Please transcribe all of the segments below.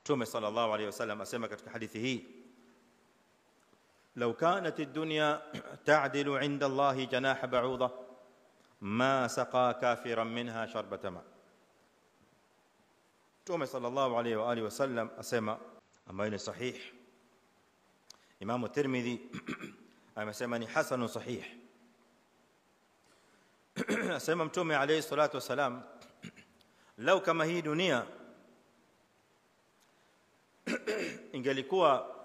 Mtume sallallahu alayhi wasallam asema katika hadithi hii, law kanat ad-dunya ta'dilu 'inda Allahi janaha ba'udha ma saqa kafiran minha sharbata ma. Mtume sallallahu alayhi wa alihi wasallam asema, ambayo ni sahih. Imam Tirmidhi amesema ni hasan sahih. Asema Mtume alayhi salatu wasalam, lau kama hii dunia ingelikuwa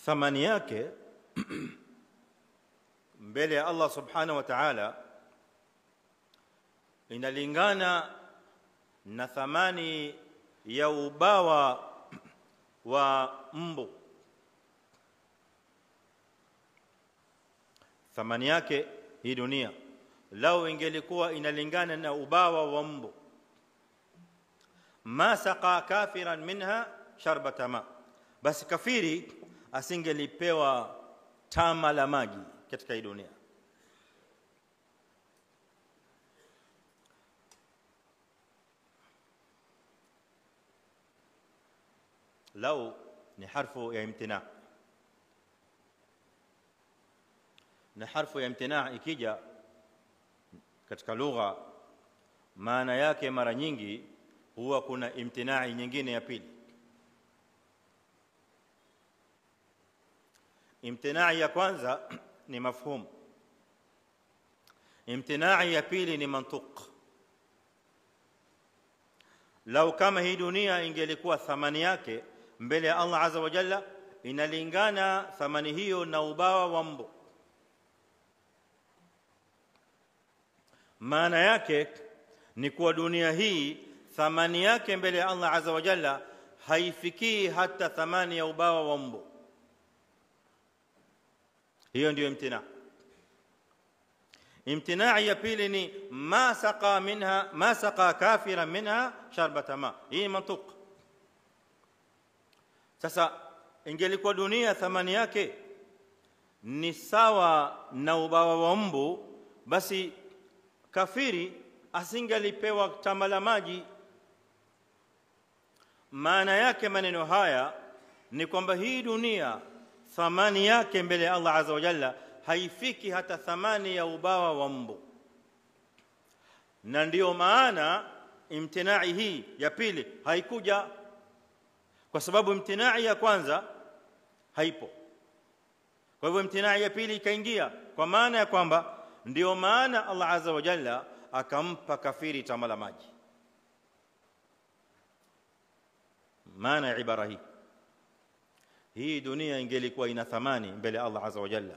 thamani yake mbele ya Allah subhanahu wa ta'ala inalingana na thamani ya ubawa wa mbu, thamani yake hii dunia lau ingelikuwa inalingana na ubawa wa mbu, ma saqa kafiran minha sharbata ma, basi kafiri asingelipewa tama la maji katika hii dunia. Lau ni harfu ya imtina, na harfu ya imtina ikija katika lugha maana yake mara nyingi huwa kuna imtinai nyingine ya pili. Imtinai ya kwanza ni mafhum, imtinai ya pili ni mantuq. Lau kama hii dunia ingelikuwa thamani yake mbele ya Allah azza wa jalla inalingana thamani hiyo na ubawa wa mbu, maana yake ni kuwa dunia hii thamani yake mbele ya Allah azza wa jalla haifikii hata thamani ya ubawa wa mbu. Hiyo ndio imtina. Imtinai ya pili ni ma saqa kafiran minha sharbata ma. Hii mantuq. Sasa ingelikuwa dunia thamani yake ni sawa na ubawa wa mbu, basi kafiri asingelipewa tama la maji. Maana yake maneno haya ni kwamba hii dunia thamani yake mbele ya Allah azza wa jalla haifiki hata thamani ya ubawa wa mbu, na ndio maana imtinai hii ya pili haikuja, kwa sababu imtinai ya kwanza haipo. Kwa hivyo imtinai ya pili ikaingia, kwa maana ya kwamba ndio maana Allah azza wa jalla akampa kafiri tama la maji. Maana ya ibara hii dunia ingelikuwa ina thamani mbele Allah azza wa jalla,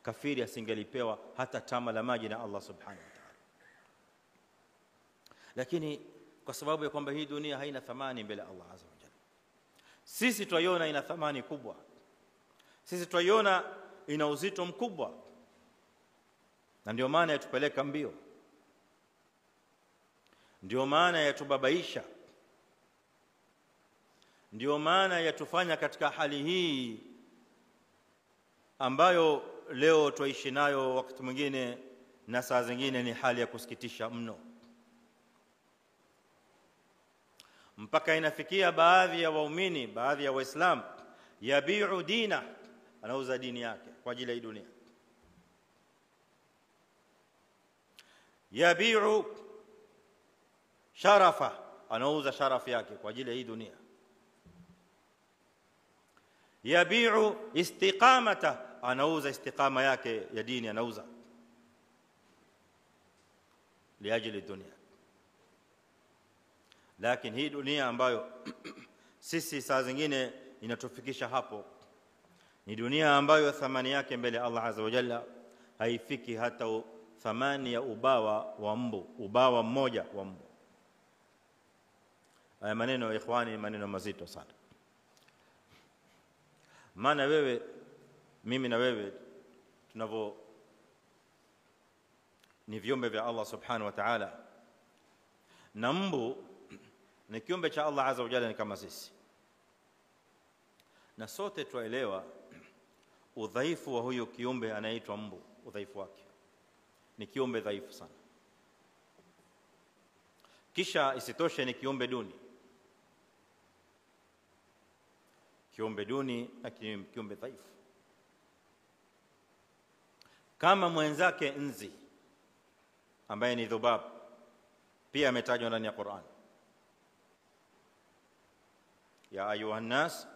kafiri asingelipewa hata tama la maji na Allah subhanahu wa ta'ala. Lakini kwa sababu ya kwamba hii dunia haina thamani mbele Allah azza wa jalla, sisi tuiona ina thamani kubwa, sisi tuiona ina uzito mkubwa, na ndio maana yatupeleka mbio, ndio maana yatubabaisha, ndio maana yatufanya katika hali hii ambayo leo tuishi nayo wakati mwingine na saa zingine ni hali ya kusikitisha mno, mpaka inafikia baadhi ya waumini, baadhi ya waislamu yabiu dina, anauza dini yake kwa ajili ya dunia. Yabiu sharafa, anauza sharafu yake kwa ajili ya hii dunia. Yabiu istiqamata, anauza istiqama yake ya dini, anauza liajili dunia. Lakini hii dunia ambayo sisi saa zingine inatufikisha hapo ni dunia ambayo thamani yake mbele ya Allah azza wa jalla haifiki hata thamani ya ubawa wa mbu, ubawa mmoja wa mbu. Haya maneno ya ikhwani, maneno mazito sana. Maana wewe, mimi na wewe tunavyo ni viumbe vya Allah subhanahu wa ta'ala, na mbu ni kiumbe cha Allah azza wa jalla, ni kama sisi, na sote tuelewa udhaifu wa huyo kiumbe anaitwa mbu. Udhaifu wake ni kiumbe dhaifu sana, kisha isitoshe ni kiumbe duni. Kiumbe duni na kiumbe dhaifu, kama mwenzake nzi ambaye ni dhubab, pia ametajwa ndani ya Qur'an. Ya ayuha nas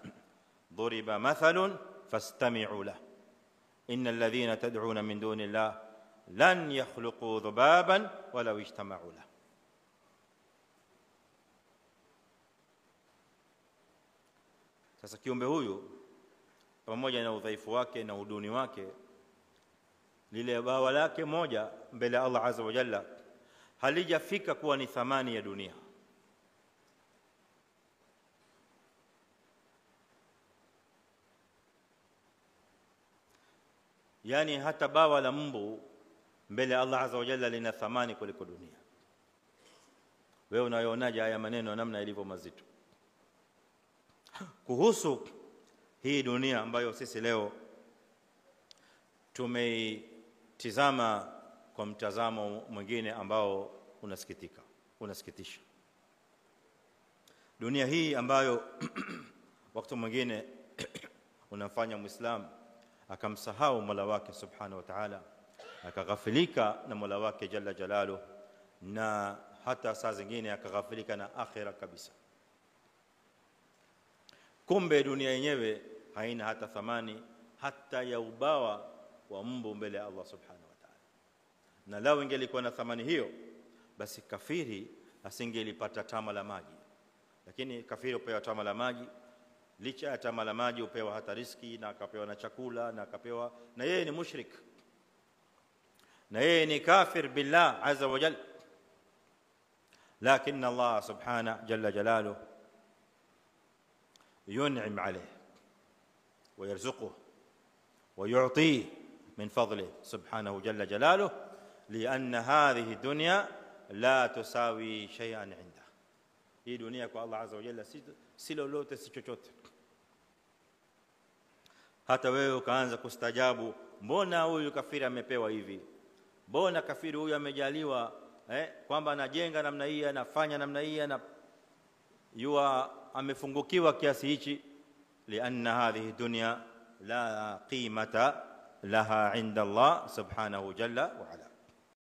duriba mathalun fastami'u lahu innal ladhina tad'una min duni llah lan yakhluqu dhubaban walau ijtama'u lahu. Sasa kiumbe huyu pamoja na udhaifu wake na uduni wake, lile bawa lake moja mbele ya Allah azza wa jalla halijafika kuwa ni thamani ya dunia. Yani hata bawa la mbu mbele ya Allah azza wa jalla lina thamani kuliko dunia. Wewe unayonaje haya maneno namna ilivyo mazito kuhusu hii dunia ambayo sisi leo tumeitizama kwa mtazamo mwingine ambao unasikitisha. Dunia hii ambayo wakati mwingine unamfanya Muislamu akamsahau Mola wake Subhanahu wa Ta'ala, akaghafilika na Mola wake Jalla Jalaluhu, na hata saa zingine akaghafilika na akhira kabisa. Kumbe dunia yenyewe haina hata thamani hata ya ubawa wa mbu mbele ya Allah Subhanahu wa Ta'ala. Na lao ingelikuwa na thamani hiyo, basi kafiri asingelipata tama la maji. Lakini kafiri upewa tama la maji, licha ya tama la maji upewa hata riziki, na akapewa na chakula, na akapewa, na yeye ni mushrik, na yeye ni kafir billah azza wa jalla. Lakini Allah Subhanahu Jalla Jalaluhu ينعم عليه ويرزقه ويعطيه من فضله سبحانه جل جلاله، لأن هذه الدنيا لا تساوي شيئا عنده. hii dunia kwa Allah azza wa jalla si lolote, si chochote. Hata wewe ukaanza kustajabu, mbona huyu kafiri amepewa hivi, mbona kafiri huyu amejaliwa kwamba anajenga namna hii, anafanya namna hii, na amefungukiwa kiasi hichi. Lianna hadhihi dunya la qimata laha inda Allah subhanahu jalla wa ala.